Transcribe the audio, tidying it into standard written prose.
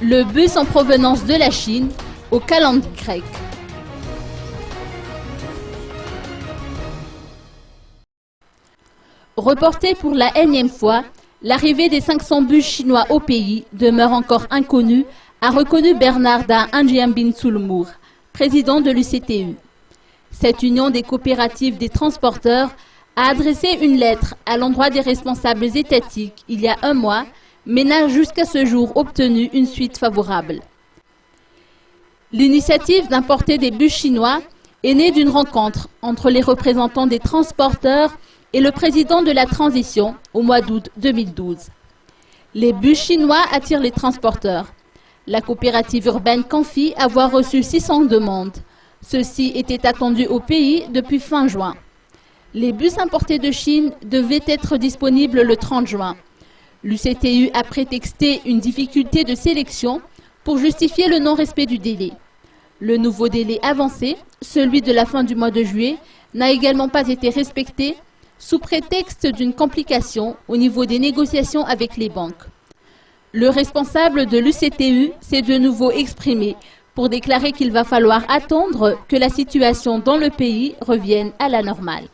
Le bus en provenance de la Chine au calendrier grec. Reporté pour la énième fois, l'arrivée des 500 bus chinois au pays demeure encore inconnue, a reconnu Bernarda Anjiambin-Sulmour, président de l'UCTU. Cette union des coopératives des transporteurs a adressé une lettre à l'endroit des responsables étatiques il y a un mois, mais n'a jusqu'à ce jour obtenu une suite favorable. L'initiative d'importer des bus chinois est née d'une rencontre entre les représentants des transporteurs et le président de la transition au mois d'août 2012. Les bus chinois attirent les transporteurs. La coopérative urbaine confie avoir reçu 600 demandes. Ceux-ci étaient attendus au pays depuis fin juin. Les bus importés de Chine devaient être disponibles le 30 juin. L'UCTU a prétexté une difficulté de sélection pour justifier le non-respect du délai. Le nouveau délai avancé, celui de la fin du mois de juillet, n'a également pas été respecté sous prétexte d'une complication au niveau des négociations avec les banques. Le responsable de l'UCTU s'est de nouveau exprimé pour déclarer qu'il va falloir attendre que la situation dans le pays revienne à la normale.